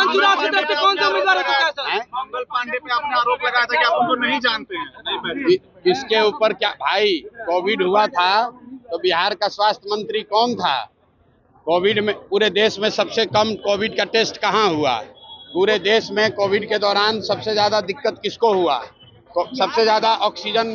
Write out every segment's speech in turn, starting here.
चुनाव की तरफ से कौन सा उम्मीदवार है? मंगल पांडे पे आपने आरोप लगाया था कि आप उनको नहीं जानते हैं। इसके ऊपर क्या भाई, कोविड हुआ था तो बिहार का स्वास्थ्य मंत्री कौन था? कोविड में पूरे देश में सबसे कम कोविड का टेस्ट कहाँ हुआ? पूरे देश में कोविड के दौरान सबसे ज्यादा दिक्कत किसको हुआ? सबसे ज्यादा ऑक्सीजन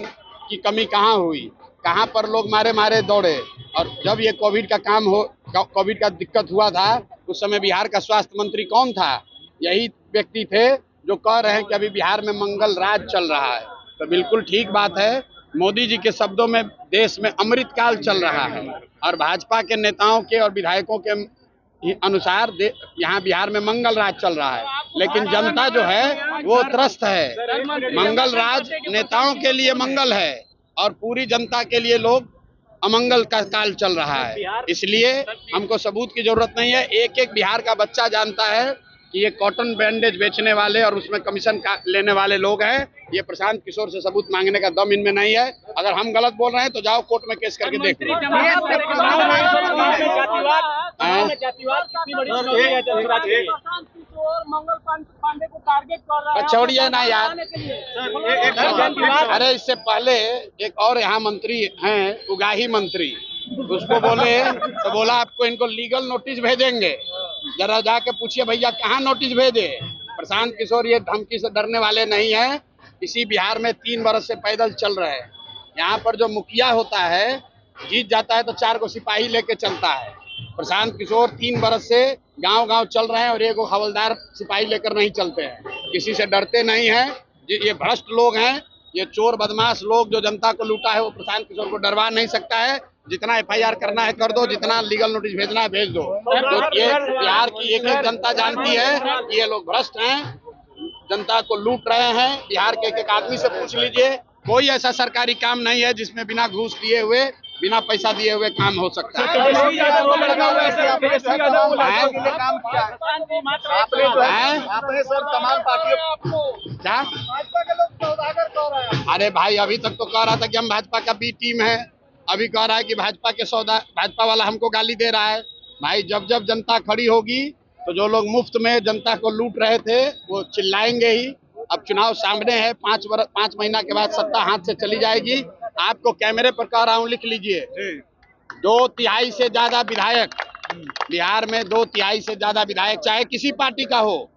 की कमी कहाँ हुई? कहाँ पर लोग मारे मारे दौड़े? और जब ये कोविड का काम हो, कोविड का दिक्कत हुआ था, उस समय बिहार का स्वास्थ्य मंत्री कौन था? यही व्यक्ति थे जो कह रहे हैं कि अभी बिहार में मंगल राज चल रहा है। तो बिल्कुल ठीक बात है। मोदी जी के शब्दों में देश में अमृत काल चल रहा है और भाजपा के नेताओं के और विधायकों के अनुसार यहाँ बिहार में मंगल राज चल रहा है। लेकिन जनता जो है वो त्रस्त है। मंगल राज नेताओं के लिए मंगल है और पूरी जनता के लिए लोग अमंगल का काल चल रहा है। इसलिए हमको सबूत की जरूरत नहीं है। एक एक बिहार का बच्चा जानता है कि ये कॉटन बैंडेज बेचने वाले और उसमें कमीशन लेने वाले लोग हैं। ये प्रशांत किशोर से सबूत मांगने का दम इनमें नहीं है। अगर हम गलत बोल रहे हैं तो जाओ कोर्ट में केस करके देख लो। छोड़िए ना यार। अरे इससे पहले एक और यहाँ मंत्री हैं, उगाही मंत्री, उसको बोले तो बोला आपको इनको लीगल नोटिस भेजेंगे। जरा जाके पूछिए भैया कहाँ नोटिस भेजे। प्रशांत किशोर ये धमकी से डरने वाले नहीं है। इसी बिहार में 3 बरस से पैदल चल रहे हैं। यहाँ पर जो मुखिया होता है जीत जाता है तो 4 को सिपाही लेके चलता है। प्रशांत किशोर 3 बरस से गांव गांव चल रहे हैं और एक हवलदार सिपाही लेकर नहीं चलते हैं। किसी से डरते नहीं हैं। ये भ्रष्ट लोग हैं, ये चोर बदमाश लोग जो जनता को लूटा है, वो प्रशांत किशोर को डरवा नहीं सकता है। जितना FIR करना है कर दो, जितना लीगल नोटिस भेजना है भेज दो। तो ये बिहार की एक एक जनता जानती है कि ये लोग भ्रष्ट हैं, जनता को लूट रहे हैं। बिहार के एक एक आदमी से पूछ लीजिए, कोई ऐसा सरकारी काम नहीं है जिसमें बिना घूस दिए हुए, बिना पैसा दिए हुए काम हो सकता है। आपने सर तमाम पार्टियों क्या? अरे भाई अभी तक तो कह रहा था कि हम भाजपा का बी टीम है। अभी कह रहा है कि भाजपा वाला हमको गाली दे रहा है। भाई जब जब जनता खड़ी होगी तो जो लोग मुफ्त में जनता को लूट रहे थे वो चिल्लाएंगे ही। अब चुनाव सामने है, 5 महीना के बाद सत्ता हाथ से चली जाएगी। आपको कैमरे पर कह रहा हूँ, लिख लीजिए। 2/3 से ज्यादा विधायक बिहार में, 2/3 से ज्यादा विधायक चाहे किसी पार्टी का हो,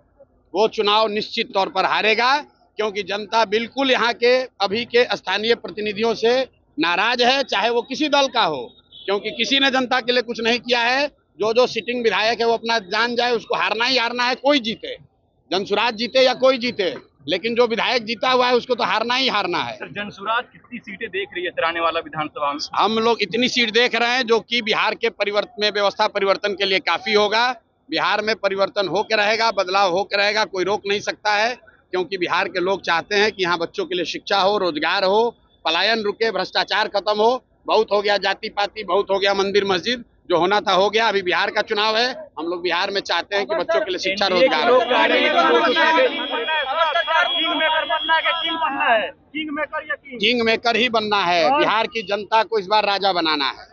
वो चुनाव निश्चित तौर पर हारेगा। क्योंकि जनता बिल्कुल यहाँ के अभी के स्थानीय प्रतिनिधियों से नाराज है, चाहे वो किसी दल का हो। क्योंकि किसी ने जनता के लिए कुछ नहीं किया है। जो सिटिंग विधायक है वो अपना जान जाए, उसको हारना ही हारना है। कोई जीते, जनसुराज जीते या कोई जीते, लेकिन जो विधायक जीता हुआ है उसको तो हारना ही हारना है। सर जनसुराज कितनी सीटें देख रही है सर आने वाला विधानसभा में? हम लोग इतनी सीट देख रहे हैं जो कि बिहार के व्यवस्था परिवर्तन के लिए काफी होगा। बिहार में परिवर्तन होकर रहेगा, बदलाव होकर रहेगा, कोई रोक नहीं सकता है। क्योंकि बिहार के लोग चाहते हैं कि यहाँ बच्चों के लिए शिक्षा हो, रोजगार हो, पलायन रुके, भ्रष्टाचार खत्म हो। बहुत हो गया जाति पाति, बहुत हो गया मंदिर मस्जिद, जो होना था हो गया। अभी बिहार का चुनाव है, हम लोग बिहार में चाहते हैं कि बच्चों के लिए शिक्षा, रोजगार हो। किंग मेकर ही बनना है। बिहार की जनता को इस बार राजा बनाना है।